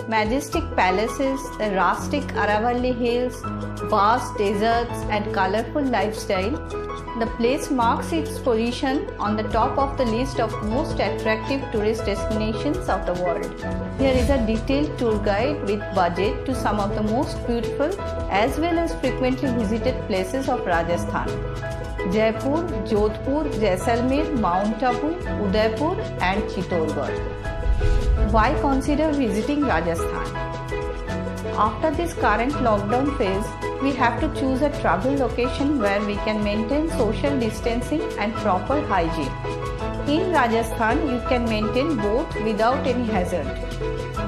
Majestic palaces, the rustic Aravalli hills, vast deserts and colorful lifestyle, the place marks its position on the top of the list of most attractive tourist destinations of the world. Here is a detailed tour guide with budget to some of the most beautiful as well as frequently visited places of Rajasthan. Jaipur, Jodhpur, Jaisalmer, Mount Abu, Udaipur and Chittorgarh. Why consider visiting Rajasthan? After this current lockdown phase, we have to choose a travel location where we can maintain social distancing and proper hygiene. In Rajasthan, you can maintain both without any hazard.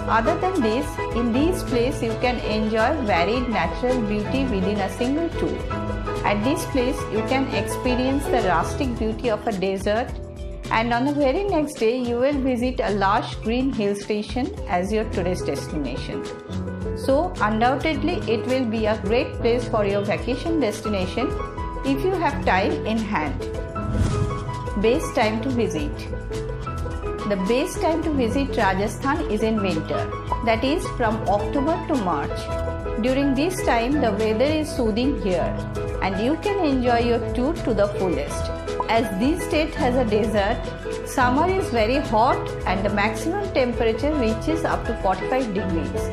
Other than this, in these places you can enjoy varied natural beauty within a single tour. At this place, you can experience the rustic beauty of a desert, and on the very next day you will visit a lush green hill station as your tourist destination. So undoubtedly it will be a great place for your vacation destination if you have time in hand. Best time to visit. The best time to visit Rajasthan is in winter, that is from October to March. During this time the weather is soothing here and you can enjoy your tour to the fullest. As this state has a desert, summer is very hot and the maximum temperature reaches up to 45 degrees.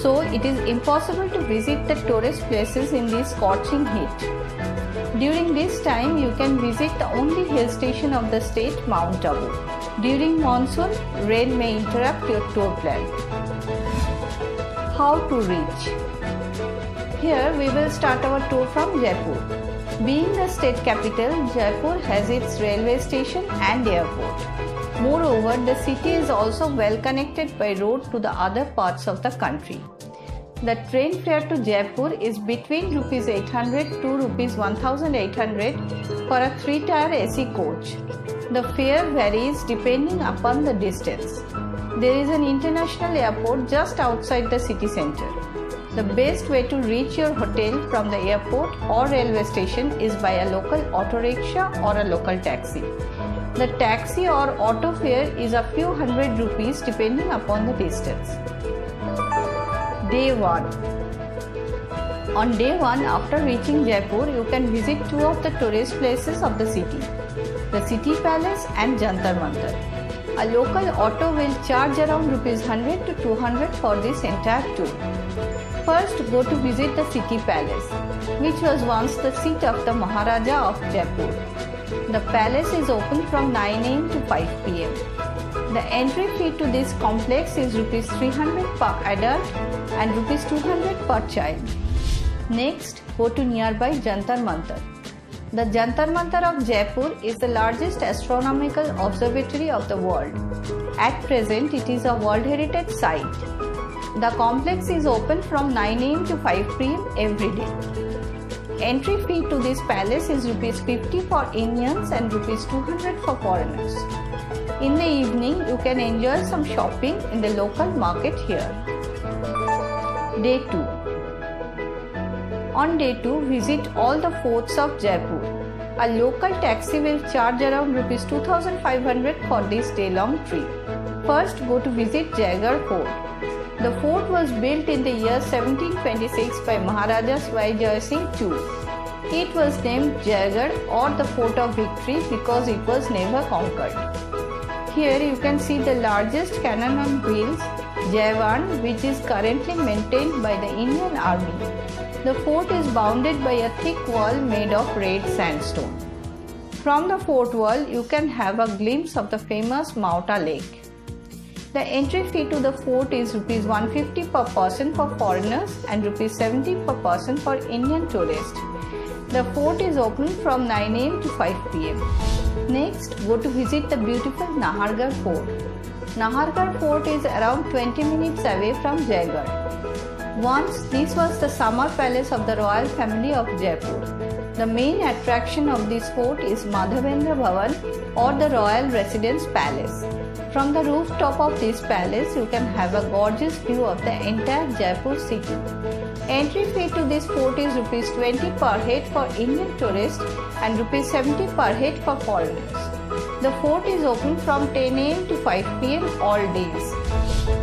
So it is impossible to visit the tourist places in this scorching heat. During this time, you can visit the only hill station of the state, Mount Abu. During monsoon, rain may interrupt your tour plan. How to reach? Here we will start our tour from Jaipur. Being the state capital, Jaipur has its railway station and airport. Moreover, the city is also well connected by road to the other parts of the country. The train fare to Jaipur is between Rs 800 to Rs 1800 for a 3-tier AC coach. The fare varies depending upon the distance. There is an international airport just outside the city center. The best way to reach your hotel from the airport or railway station is by a local auto rickshaw or a local taxi. The taxi or auto fare is a few hundred rupees depending upon the distance. Day 1. On day 1, after reaching Jaipur, you can visit two of the tourist places of the city, the City Palace and Jantar Mantar. A local auto will charge around Rs 100 to 200 for this entire tour. First, go to visit the City Palace, which was once the seat of the Maharaja of Jaipur. The palace is open from 9 am to 5 pm. The entry fee to this complex is Rs 300 per adult and Rs 200 per child. Next, go to nearby Jantar Mantar. The Jantar Mantar of Jaipur is the largest astronomical observatory of the world. At present, it is a World Heritage Site. The complex is open from 9 am to 5 pm every day. Entry fee to this palace is Rs 50 for Indians and Rs 200 for foreigners. In the evening, you can enjoy some shopping in the local market here. Day 2. On day 2, visit all the forts of Jaipur. A local taxi will charge around Rs 2500 for this day-long trip. First, go to visit Jaigarh Fort. The fort was built in the year 1726 by Maharaja Swai Jai Singh II. It was named Jaigarh or the Fort of Victory because it was never conquered. Here you can see the largest cannon on wheels, Jaivan, which is currently maintained by the Indian Army. The fort is bounded by a thick wall made of red sandstone. From the fort wall, you can have a glimpse of the famous Mauta Lake. The entry fee to the fort is Rs 150 per person for foreigners and Rs 70 per person for Indian tourists. The fort is open from 9 am to 5 pm. Next, go to visit the beautiful Nahargarh Fort. Nahargarh Fort is around 20 minutes away from Jaigarh. Once, this was the summer palace of the royal family of Jaipur. The main attraction of this fort is Madhavendra Bhavan or the Royal Residence Palace. From the rooftop of this palace, you can have a gorgeous view of the entire Jaipur city. Entry fee to this fort is Rs 20 per head for Indian tourists and Rs 70 per head for foreigners. The fort is open from 10 am to 5 pm all days.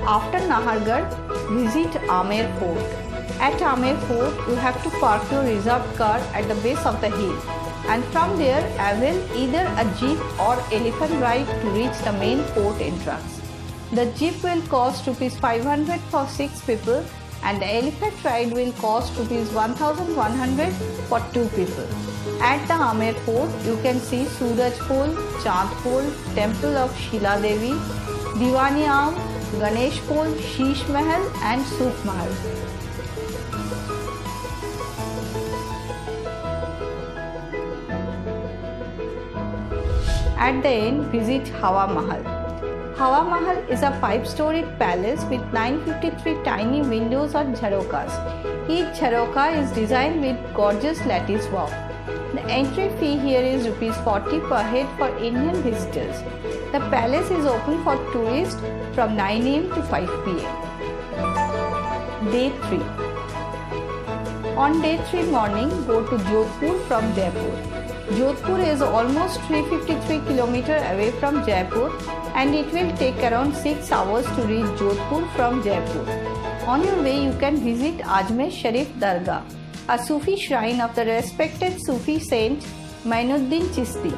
After Nahargarh, visit Amer Fort. At Amer Fort, you have to park your reserved car at the base of the hill, and from there avail either a jeep or elephant ride to reach the main fort entrance. The jeep will cost Rs 500 for 6 people, and the elephant ride will cost Rs 1100 for 2 people. At the Amer Fort, you can see Suraj Pol, Chand Pol, Temple of Shila Devi, Diwani Arm, Ganesh Pol, Sheesh Mahal and Suk Mahal. At the end, visit Hawa Mahal. Hawa Mahal is a 5-storied palace with 953 tiny windows or jharokas. Each jharoka is designed with gorgeous lattice work. The entry fee here is Rs 40 per head for Indian visitors. The palace is open for tourists from 9 am to 5 pm. Day 3. On day 3 morning, go to Jodhpur from Jaipur. Jodhpur is almost 353 km away from Jaipur, and it will take around 6 hours to reach Jodhpur from Jaipur. On your way, you can visit Ajmer Sharif Dargah, a Sufi shrine of the respected Sufi saint Mainuddin Chishti.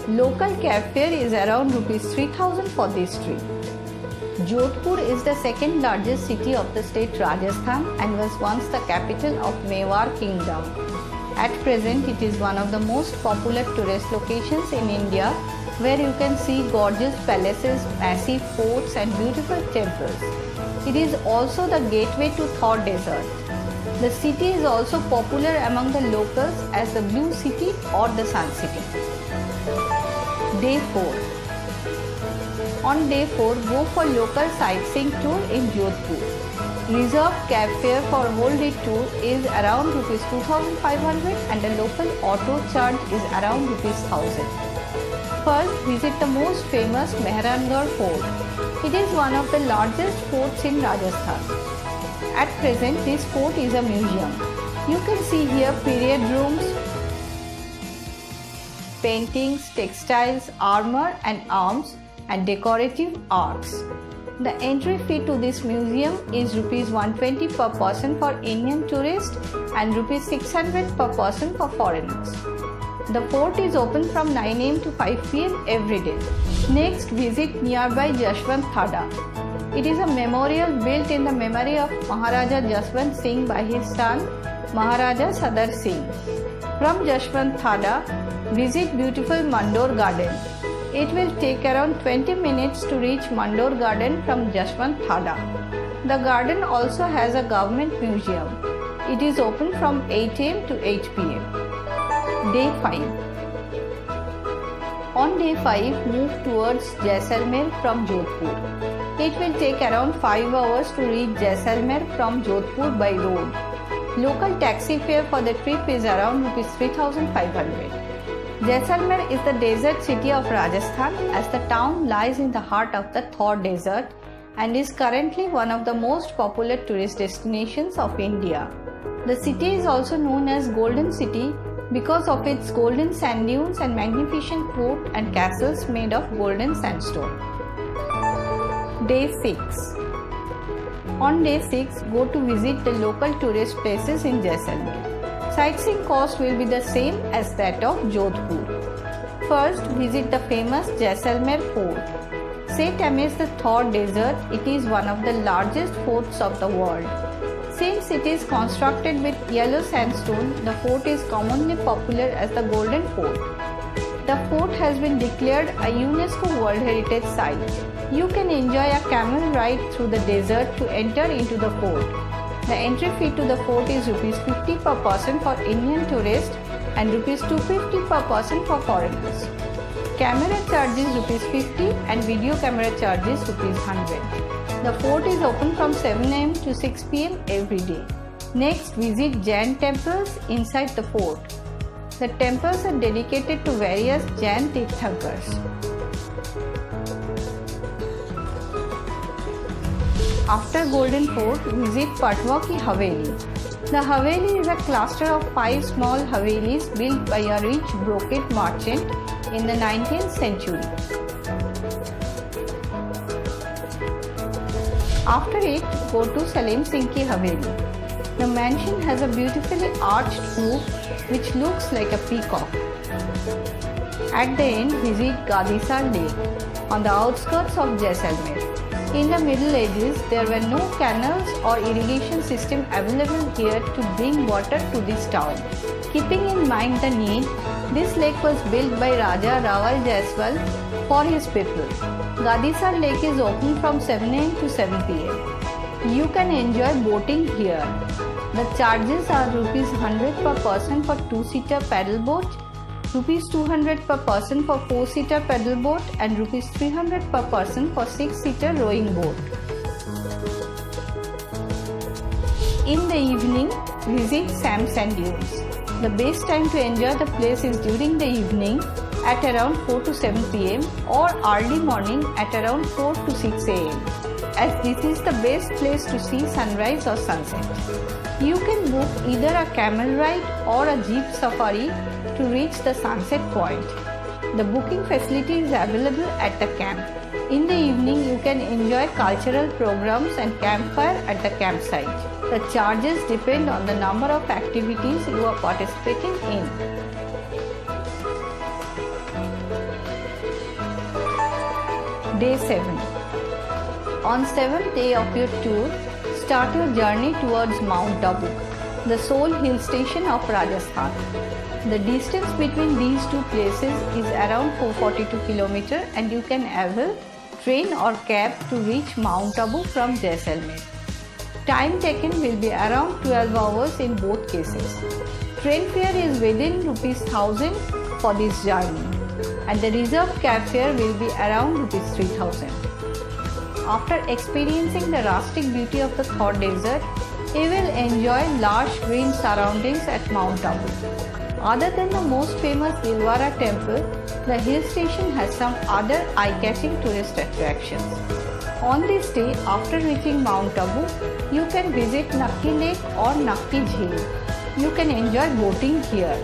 Local cab fare is around Rs 3000 for this trip. Jodhpur is the second largest city of the state Rajasthan and was once the capital of Mewar Kingdom. At present, it is one of the most popular tourist locations in India, where you can see gorgeous palaces, massive forts and beautiful temples. It is also the gateway to Thar Desert. The city is also popular among the locals as the Blue City or the Sun City. Day 4. On day 4, go for local sightseeing tour in Jodhpur. Reserved cab fare for whole day tour is around Rs 2500 and the local auto charge is around Rs 1000. First, visit the most famous Mehrangarh Fort. It is one of the largest forts in Rajasthan. At present, this fort is a museum. You can see here period rooms, paintings, textiles, armor and arms, and decorative arts. The entry fee to this museum is Rs 120 per person for Indian tourists and Rs 600 per person for foreigners. The fort is open from 9 am to 5 pm every day. Next, visit nearby Jaswant Thada. It is a memorial built in the memory of Maharaja Jaswant Singh by his son Maharaja Sadar Singh. From Jaswant Thada, visit beautiful Mandor Garden. It will take around 20 minutes to reach Mandor Garden from Jaswant Thada. The garden also has a government museum. It is open from 8 am to 8 pm. Day 5. On day 5, move towards Jaisalmer from Jodhpur. It will take around 5 hours to reach Jaisalmer from Jodhpur by road. Local taxi fare for the trip is around Rs 3500. Jaisalmer is the desert city of Rajasthan, as the town lies in the heart of the Thar Desert and is currently one of the most popular tourist destinations of India. The city is also known as Golden City because of its golden sand dunes and magnificent fort and castles made of golden sandstone. Day 6. On day 6, go to visit the local tourist places in Jaisalmer. Sightseeing cost will be the same as that of Jodhpur. First, visit the famous Jaisalmer Fort. Set amidst the Thar Desert, it is one of the largest forts of the world. Since it is constructed with yellow sandstone, the fort is commonly popular as the Golden Fort. The fort has been declared a UNESCO World Heritage Site. You can enjoy a camel ride through the desert to enter into the fort. The entry fee to the fort is Rs 50 per person for Indian tourists and Rs 250 per person for foreigners. Camera charge is Rs 50 and video camera charge is Rs 100. The fort is open from 7 am to 6 pm every day. Next, visit Jain temples inside the fort. The temples are dedicated to various Jain Tirthankars. After Golden Fort, visit Patwa Ki Haveli. The Haveli is a cluster of 5 small Havelis built by a rich brocade merchant in the 19th century. After it, go to Salim Singh Ki Haveli. The mansion has a beautifully arched roof which looks like a peacock. At the end, visit Gadisar Lake on the outskirts of Jaisalmer. In the Middle Ages, there were no canals or irrigation system available here to bring water to this town. Keeping in mind the need, this lake was built by Raja Rawal Jaiswal for his people. Gadisar Lake is open from 7 am to 7 pm. You can enjoy boating here. The charges are Rs 100 per person for 2-seater paddle boat, Rs 200 per person for 4-seater paddle boat and Rs 300 per person for 6-seater rowing boat. In the evening, visit Sam Sand Dunes. The best time to enjoy the place is during the evening at around 4 to 7 pm or early morning at around 4 to 6 am, as this is the best place to see sunrise or sunset. You can book either a camel ride or a jeep safari to reach the sunset point. The booking facility is available at the camp. In the evening, you can enjoy cultural programs and campfire at the campsite. The charges depend on the number of activities you are participating in. Day 7. On 7th day of your tour, start your journey towards Mount Dabuk, the sole hill station of Rajasthan. The distance between these two places is around 442 km and you can avail train or cab to reach Mount Abu from Jaisalmer. Time taken will be around 12 hours in both cases. Train fare is within Rs 1000 for this journey and the reserved cab fare will be around Rs 3000. After experiencing the rustic beauty of the Thar Desert, you will enjoy lush green surroundings at Mount Abu. Other than the most famous Dilwara temple, the hill station has some other eye-catching tourist attractions. On this day, after reaching Mount Abu, you can visit Nakki Lake or Nakki Jheel. You can enjoy boating here.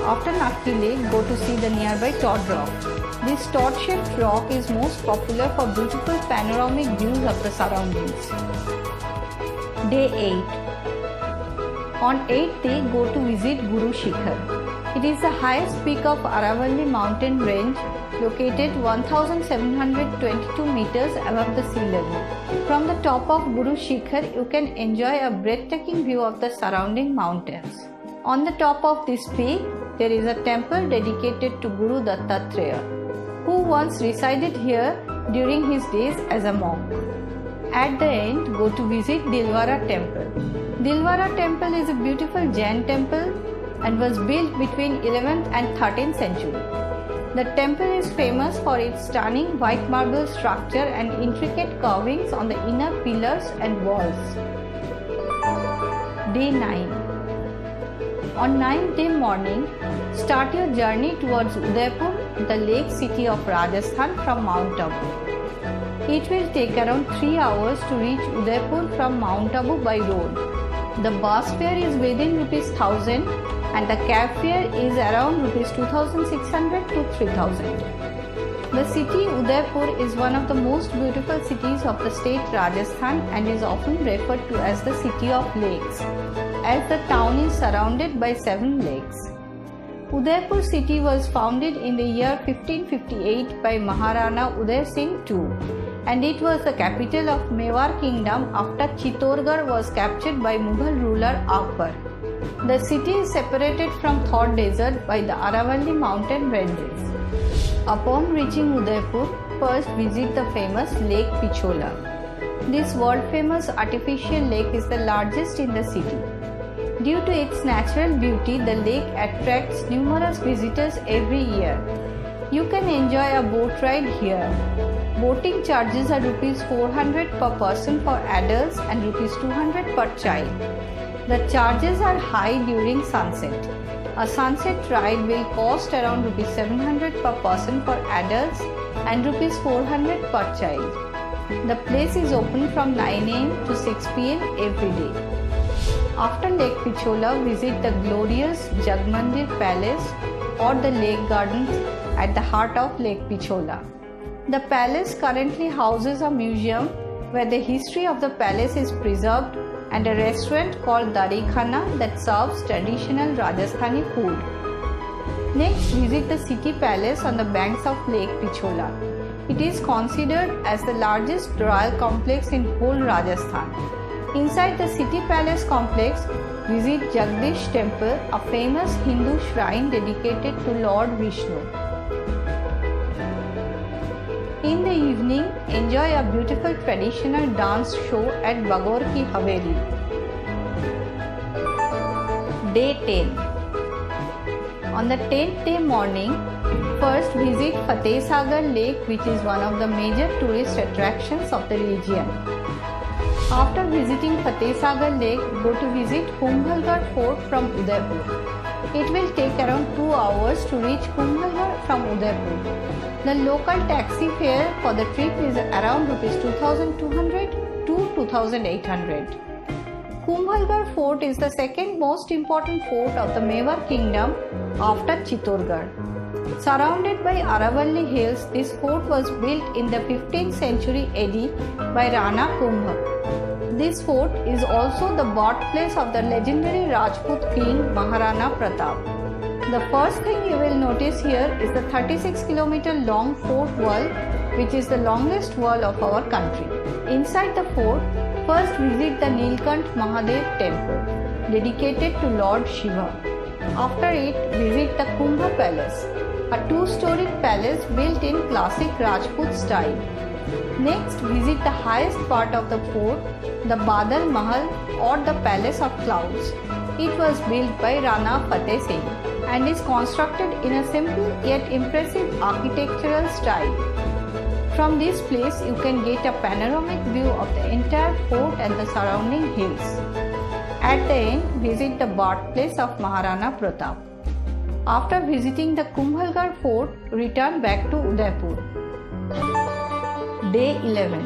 After Nakki Lake, go to see the nearby Todd Rock. This Todd-shaped rock is most popular for beautiful panoramic views of the surroundings. Day 8. On 8th day, go to visit Guru Shikhar. It is the highest peak of Aravalli mountain range, located 1722 meters above the sea level. From the top of Guru Shikhar, you can enjoy a breathtaking view of the surrounding mountains. On the top of this peak, there is a temple dedicated to Guru Dattatreya, who once resided here during his days as a monk. At the end, go to visit Dilwara temple. Dilwara temple is a beautiful Jain temple and was built between 11th and 13th century. The temple is famous for its stunning white marble structure and intricate carvings on the inner pillars and walls. Day 9. On 9th day morning, start your journey towards Udaipur, the lake city of Rajasthan from Mount Abu. It will take around 3 hours to reach Udaipur from Mount Abu by road. The bus fare is within Rs 1000 and the cab fare is around Rs 2600 to 3000. The city Udaipur is one of the most beautiful cities of the state Rajasthan and is often referred to as the city of lakes, as the town is surrounded by 7 lakes. Udaipur city was founded in the year 1558 by Maharana Uday Singh II, and it was the capital of Mewar kingdom after Chittorgarh was captured by Mughal ruler Akbar. The city is separated from Thar Desert by the Aravalli mountain ranges. Upon reaching Udaipur, first visit the famous Lake Pichola. This world-famous artificial lake is the largest in the city. Due to its natural beauty, the lake attracts numerous visitors every year. You can enjoy a boat ride here. Boating charges are Rs 400 per person for adults and Rs 200 per child. The charges are high during sunset. A sunset ride will cost around Rs 700 per person for adults and Rs 400 per child. The place is open from 9 am to 6 pm every day. After Lake Pichola, visit the glorious Jagmandir Palace or the Lake Gardens at the heart of Lake Pichola. The palace currently houses a museum where the history of the palace is preserved, and a restaurant called Dari Khana that serves traditional Rajasthani food. Next, visit the city palace on the banks of Lake Pichola. It is considered as the largest royal complex in whole Rajasthan. Inside the city palace complex, visit Jagdish Temple, a famous Hindu shrine dedicated to Lord Vishnu. In the evening, enjoy a beautiful traditional dance show at Bagor Ki Haveli. Day 10. On the 10th day morning, first visit Fateh Sagar Lake, which is one of the major tourist attractions of the region. After visiting Fateh Sagar Lake, go to visit Kumbhalgarh Fort from Udaipur. It will take around 2 hours to reach Kumbhalgarh from Udaipur. The local taxi fare for the trip is around Rs 2200 to 2800. Kumbhalgarh Fort is the second most important fort of the Mewar Kingdom after Chittorgarh. Surrounded by Aravalli hills, this fort was built in the 15th century AD by Rana Kumbha. This fort is also the birthplace of the legendary Rajput king Maharana Pratap. The first thing you will notice here is the 36-kilometer long fort wall, which is the longest wall of our country. Inside the fort, first visit the Nilkant Mahadev temple, dedicated to Lord Shiva. After it, visit the Kumbha Palace, a 2-storied palace built in classic Rajput style. Next, visit the highest part of the fort, the Badal Mahal or the Palace of Clouds. It was built by Rana Fateh Singh and is constructed in a simple yet impressive architectural style. From this place, you can get a panoramic view of the entire fort and the surrounding hills. At the end, visit the birthplace of Maharana Pratap. After visiting the Kumbhalgarh Fort, return back to Udaipur. Day 11.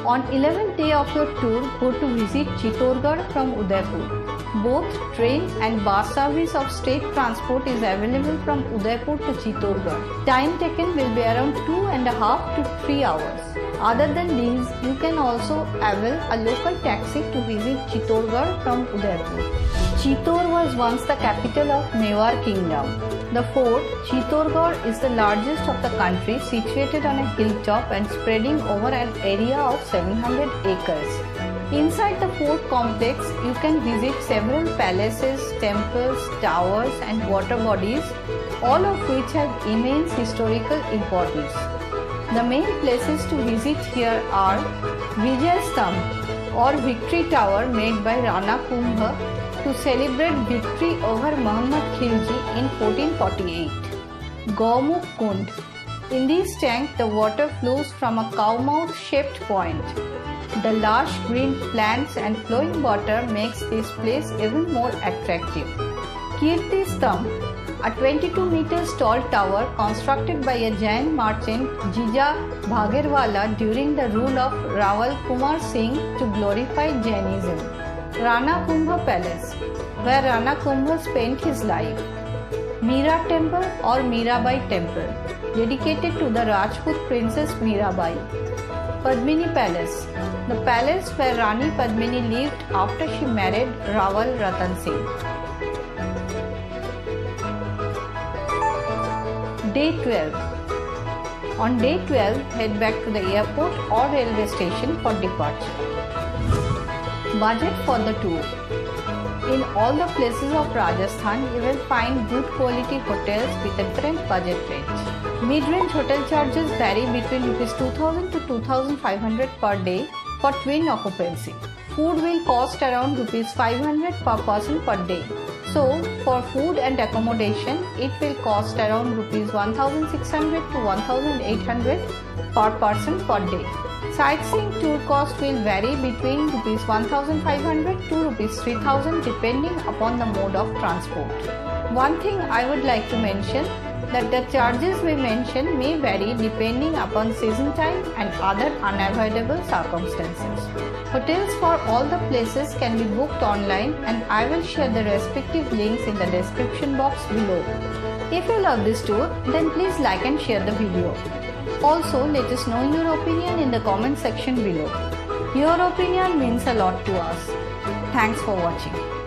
On 11th day of your tour, go to visit Chittorgarh from Udaipur. Both train and bus service of state transport is available from Udaipur to Chittorgarh. Time taken will be around 2.5 to 3 hours. Other than these, you can also avail a local taxi to visit Chittorgarh from Udaipur. Chittor was once the capital of Mewar Kingdom. The fort, Chittorgarh, is the largest of the country, situated on a hilltop and spreading over an area of 700 acres. Inside the fort complex, you can visit several palaces, temples, towers and water bodies, all of which have immense historical importance. The main places to visit here are Vijay Stambh or Victory Tower made by Rana Kumbha to celebrate victory over Muhammad Khilji in 1448. Gaumukh Kund. In this tank, the water flows from a cow mouth shaped point. The lush green plants and flowing water makes this place even more attractive. Kirti Stambh, a 22 meters tall tower constructed by a Jain merchant Jija Bhagerwala during the rule of Rawal Kumar Singh to glorify Jainism. Rana Kumbha Palace, where Rana Kumbha spent his life. Meera Temple or Mirabai Temple, dedicated to the Rajput princess Mirabai. Padmini Palace, the palace where Rani Padmini lived after she married Rawal Ratan Singh. Day 12. On day 12, head back to the airport or railway station for departure. Budget for the tour. In all the places of Rajasthan, you will find good quality hotels with a different budget range. Mid-range hotel charges vary between Rs 2000 to 2500 per day for twin occupancy. Food will cost around Rs 500 per person per day. So, for food and accommodation, it will cost around Rs 1600 to 1800 per person per day. Sightseeing tour cost will vary between Rs 1500 to Rs 3000 depending upon the mode of transport. One thing I would like to mention that the charges we mention may vary depending upon season time and other unavoidable circumstances. Hotels for all the places can be booked online and I will share the respective links in the description box below. If you love this tour, then please like and share the video. Also, let us know your opinion in the comment section below. Your opinion means a lot to us. Thanks for watching.